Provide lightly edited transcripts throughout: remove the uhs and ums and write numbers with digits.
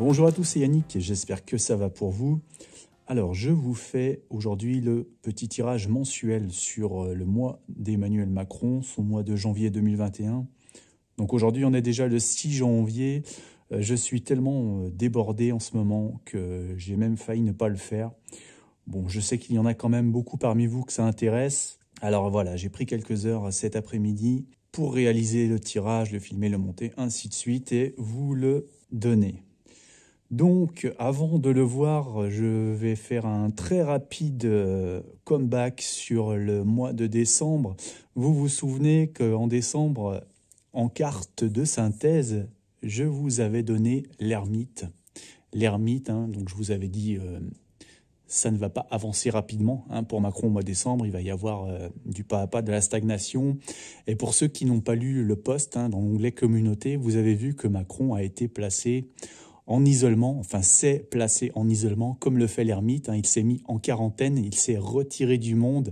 Bonjour à tous, c'est Yannick, j'espère que ça va pour vous. Alors, je vous fais aujourd'hui le petit tirage mensuel sur le mois d'Emmanuel Macron, son mois de janvier 2021. Donc aujourd'hui, on est déjà le 6 janvier. Je suis tellement débordé en ce moment que j'ai même failli ne pas le faire. Bon, je sais qu'il y en a quand même beaucoup parmi vous que ça intéresse. Alors voilà, j'ai pris quelques heures cet après-midi pour réaliser le tirage, le filmer, le monter, ainsi de suite, et vous le donner. Donc, avant de le voir, je vais faire un très rapide comeback sur le mois de décembre. Vous vous souvenez qu'en décembre, en carte de synthèse, je vous avais donné l'ermite. L'ermite, donc je vous avais dit, ça ne va pas avancer rapidement. Pour Macron au mois de décembre, il va y avoir du pas à pas, de la stagnation. Et pour ceux qui n'ont pas lu le post, dans l'onglet communauté, vous avez vu que Macron a été placé en isolement, enfin s'est placé en isolement, comme le fait l'ermite. Il s'est mis en quarantaine, il s'est retiré du monde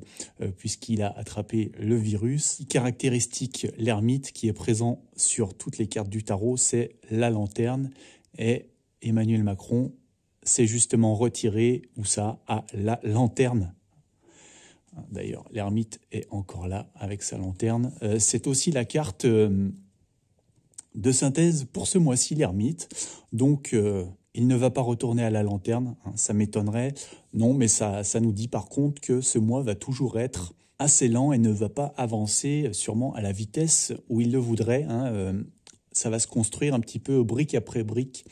puisqu'il a attrapé le virus. Caractéristique, l'ermite qui est présent sur toutes les cartes du tarot, c'est la lanterne. Et Emmanuel Macron s'est justement retiré, où ça, à la lanterne. D'ailleurs, l'ermite est encore là avec sa lanterne. C'est aussi la carte de synthèse pour ce mois-ci, l'ermite. Donc, il ne va pas retourner à la lanterne, ça m'étonnerait. Non, mais ça nous dit par contre que ce mois va toujours être assez lent et ne va pas avancer sûrement à la vitesse où il le voudrait. Ça va se construire un petit peu brique après brique,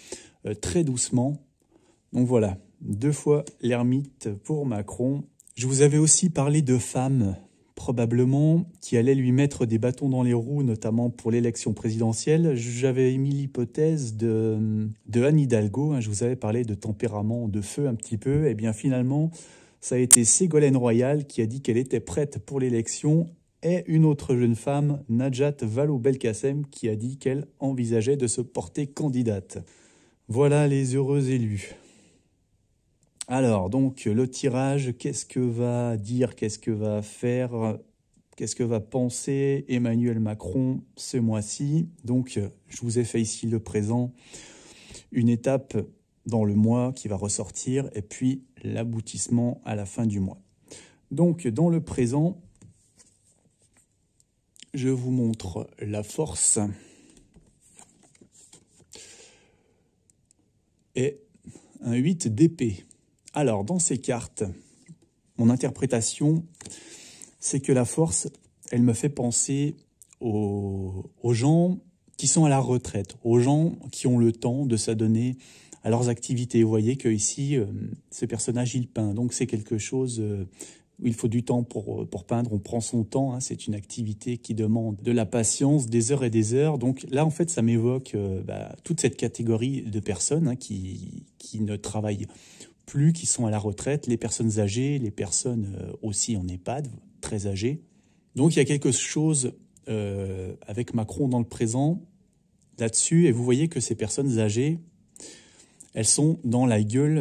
très doucement. Donc voilà, 2 fois l'ermite pour Macron. Je vous avais aussi parlé de femmes, probablement, qui allaient lui mettre des bâtons dans les roues, notamment pour l'élection présidentielle. J'avais émis l'hypothèse de Anne Hidalgo. Je vous avais parlé de tempérament, de feu un petit peu. Et bien finalement, ça a été Ségolène Royal qui a dit qu'elle était prête pour l'élection, et une autre jeune femme, Najat Vallaud-Belkacem, qui a dit qu'elle envisageait de se porter candidate. Voilà les heureux élus. Alors, donc, le tirage, qu'est-ce que va dire, qu'est-ce que va faire, qu'est-ce que va penser Emmanuel Macron ce mois-ci? Donc, je vous ai fait ici le présent, une étape dans le mois qui va ressortir, et puis l'aboutissement à la fin du mois. Donc, dans le présent, je vous montre la force et un 8 d'épée. Alors, dans ces cartes, mon interprétation, c'est que la force, elle me fait penser aux gens qui sont à la retraite, aux gens qui ont le temps de s'adonner à leurs activités. Vous voyez qu'ici, ce personnage, il peint. Donc, c'est quelque chose où il faut du temps pour peindre. On prend son temps. C'est une activité qui demande de la patience, des heures et des heures. Donc là, en fait, ça m'évoque toute cette catégorie de personnes qui ne travaillent plus, qui sont à la retraite, les personnes âgées, les personnes aussi en EHPAD, très âgées. Donc il y a quelque chose avec Macron dans le présent là-dessus, et vous voyez que ces personnes âgées, elles sont dans la gueule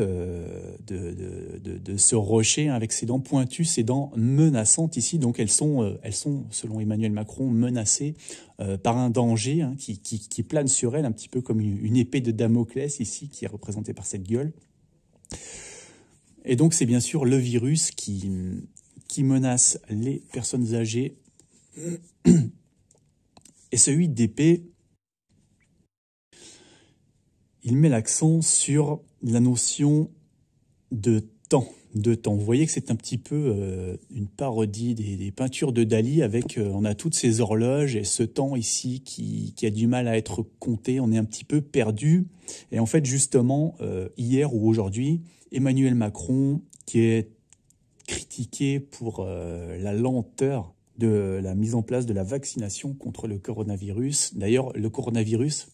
de ce rocher avec ses dents pointues, ses dents menaçantes ici. Donc elles sont, selon Emmanuel Macron, menacées par un danger qui plane sur elles, un petit peu comme une épée de Damoclès ici, qui est représentée par cette gueule. Et donc, c'est bien sûr le virus qui menace les personnes âgées. Et ce 8 d'épée, il met l'accent sur la notion de temps. Vous voyez que c'est un petit peu une parodie des peintures de Dali avec, on a toutes ces horloges et ce temps ici qui a du mal à être compté. On est un petit peu perdu. Et en fait, justement, hier ou aujourd'hui, Emmanuel Macron, qui est critiqué pour la lenteur de la mise en place de la vaccination contre le coronavirus. D'ailleurs, le coronavirus,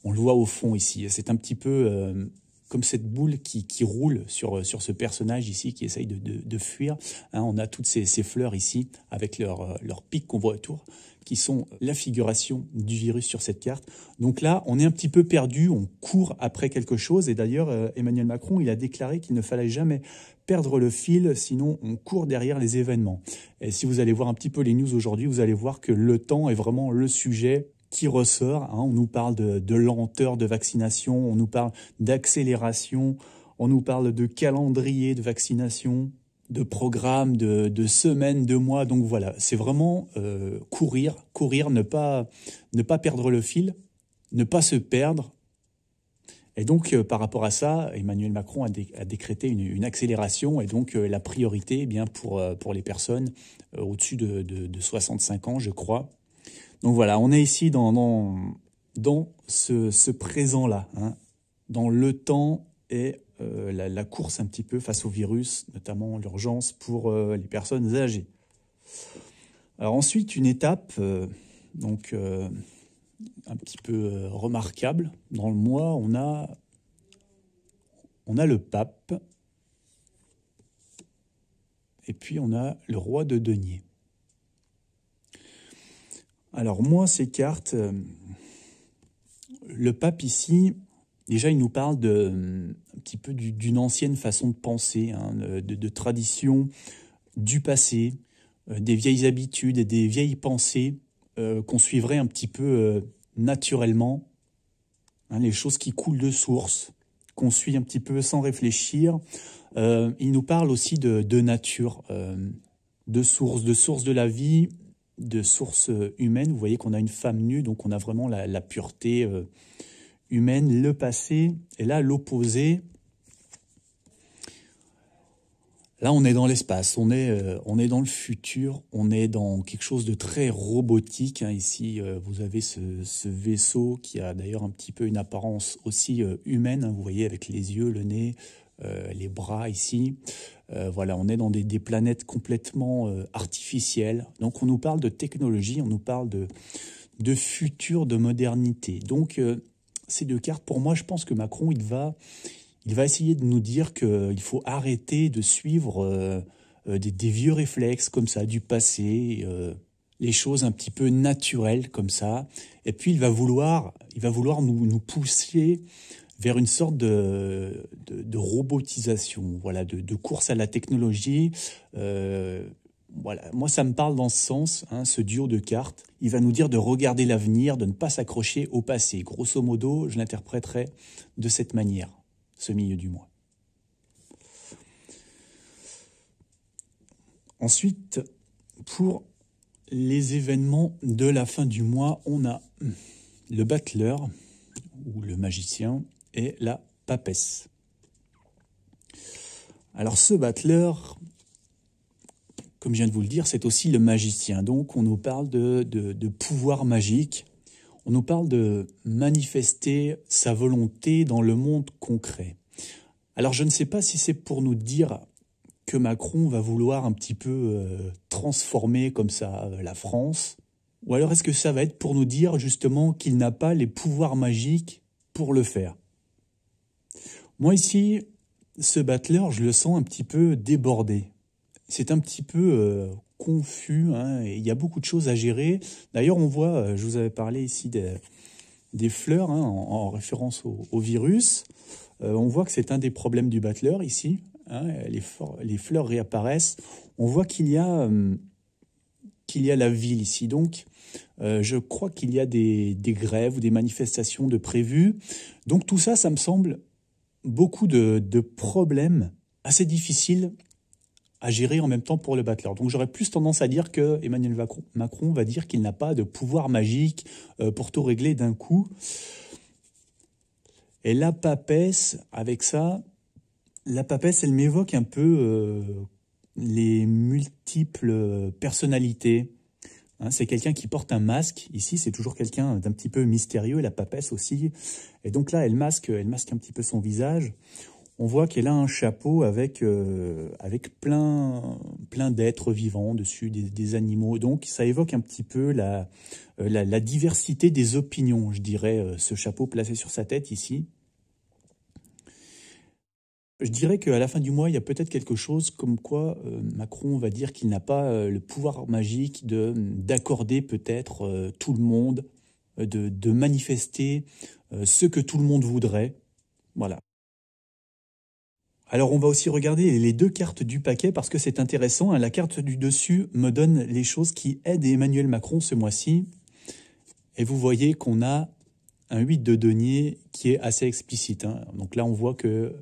on le voit au fond ici. C'est un petit peu comme cette boule qui roule sur ce personnage ici qui essaye de fuir. On a toutes ces fleurs ici avec leurs pics qu'on voit autour, qui sont la figuration du virus sur cette carte. Donc là, on est un petit peu perdu, on court après quelque chose. Et d'ailleurs, Emmanuel Macron, il a déclaré qu'il ne fallait jamais perdre le fil, sinon on court derrière les événements. Et si vous allez voir un petit peu les news aujourd'hui, vous allez voir que le temps est vraiment le sujet qui ressort. Hein. On nous parle de lenteur de vaccination, on nous parle d'accélération, on nous parle de calendrier de vaccination, de programme, de semaines, de mois. Donc voilà, c'est vraiment courir, ne pas perdre le fil, ne pas se perdre. Et donc, par rapport à ça, Emmanuel Macron a décrété une accélération et donc la priorité bien pour les personnes au-dessus de 65 ans, je crois. Donc voilà, on est ici dans ce présent-là, hein, dans le temps et la course un petit peu face au virus, notamment l'urgence pour les personnes âgées. Alors ensuite, une étape un petit peu remarquable. Dans le mois, on a le pape et puis on a le roi de denier. Alors moi, ces cartes, le pape ici, déjà il nous parle un petit peu d'une ancienne façon de penser, hein, de tradition du passé, des vieilles habitudes et des vieilles pensées qu'on suivrait un petit peu naturellement, hein, les choses qui coulent de source, qu'on suit un petit peu sans réfléchir. Il nous parle aussi de nature, de source de la vie, de source humaine. Vous voyez qu'on a une femme nue, donc on a vraiment la pureté humaine, le passé, et là l'opposé. Là, on est dans l'espace, on est dans le futur, on est dans quelque chose de très robotique. Hein. Ici, vous avez ce vaisseau qui a d'ailleurs un petit peu une apparence aussi humaine. Hein. Vous voyez avec les yeux, le nez, les bras ici. Voilà, on est dans des planètes complètement artificielles. Donc, on nous parle de technologie, on nous parle de futur, de modernité. Donc, ces deux cartes, pour moi, je pense que Macron, il va essayer de nous dire qu'il faut arrêter de suivre des vieux réflexes comme ça, du passé, les choses un petit peu naturelles comme ça. Et puis il va vouloir nous pousser vers une sorte de robotisation, voilà, de course à la technologie. Voilà, moi ça me parle dans ce sens, hein, ce duo de cartes. Il va nous dire de regarder l'avenir, de ne pas s'accrocher au passé. Grosso modo, je l'interpréterai de cette manière. Ce milieu du mois. Ensuite, pour les événements de la fin du mois, on a le battleur, ou le magicien, et la papesse. Alors ce battleur, comme je viens de vous le dire, c'est aussi le magicien. Donc on nous parle de pouvoir magique. On nous parle de manifester sa volonté dans le monde concret. Alors je ne sais pas si c'est pour nous dire que Macron va vouloir un petit peu transformer comme ça la France, ou alors est-ce que ça va être pour nous dire justement qu'il n'a pas les pouvoirs magiques pour le faire. Moi ici, ce battleur, je le sens un petit peu débordé. C'est un petit peu confus, hein, et il y a beaucoup de choses à gérer. D'ailleurs, on voit, je vous avais parlé ici des fleurs, hein, en référence au virus. On voit que c'est un des problèmes du battleur ici. Hein, les fleurs réapparaissent. On voit qu'il y a la ville ici. Donc, je crois qu'il y a des grèves ou des manifestations de prévues. Donc tout ça, ça me semble beaucoup de problèmes assez difficiles à gérer en même temps pour le battleur. Donc j'aurais plus tendance à dire que Emmanuel Macron va dire qu'il n'a pas de pouvoir magique pour tout régler d'un coup. Et la papesse, avec ça, la papesse, elle m'évoque un peu les multiples personnalités. Hein, c'est quelqu'un qui porte un masque. Ici, c'est toujours quelqu'un d'un petit peu mystérieux, la papesse aussi. Et donc là, elle masque un petit peu son visage. On voit qu'elle a un chapeau avec plein d'êtres vivants dessus, des animaux. Donc, ça évoque un petit peu la diversité des opinions, je dirais, ce chapeau placé sur sa tête ici. Je dirais qu'à la fin du mois, il y a peut-être quelque chose comme quoi Macron va dire qu'il n'a pas le pouvoir magique d'accorder peut-être tout le monde, de manifester ce que tout le monde voudrait. Voilà. Alors on va aussi regarder les deux cartes du paquet parce que c'est intéressant. Hein. La carte du dessus me donne les choses qui aident Emmanuel Macron ce mois-ci. Et vous voyez qu'on a un 8 de denier qui est assez explicite, hein. Donc là, on voit que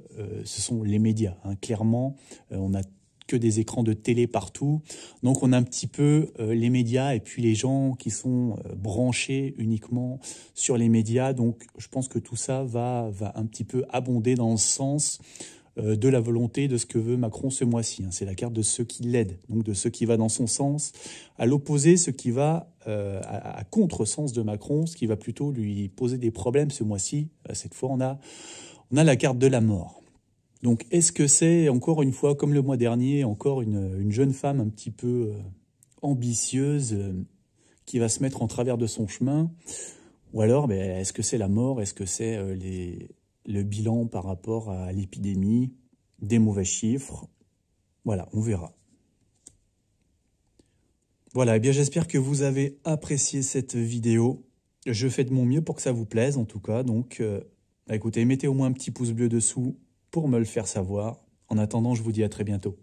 ce sont les médias, hein. Clairement, on n'a que des écrans de télé partout. Donc on a un petit peu les médias et puis les gens qui sont branchés uniquement sur les médias. Donc je pense que tout ça va un petit peu abonder dans le sens de la volonté de ce que veut Macron ce mois-ci, hein. C'est la carte de ceux qui l'aident, donc de ceux qui va dans son sens. À l'opposé, ce qui va à contre-sens de Macron, ce qui va plutôt lui poser des problèmes ce mois-ci. Cette fois, on a la carte de la mort. Donc, est-ce que c'est, encore une fois, comme le mois dernier, encore une jeune femme un petit peu ambitieuse qui va se mettre en travers de son chemin? Ou alors, est-ce que c'est la mort? Est-ce que c'est le bilan par rapport à l'épidémie? Des mauvais chiffres? Voilà, on verra. Voilà, eh bien j'espère que vous avez apprécié cette vidéo. Je fais de mon mieux pour que ça vous plaise, en tout cas. Donc, écoutez, mettez au moins un petit pouce bleu dessous pour me le faire savoir. En attendant, je vous dis à très bientôt.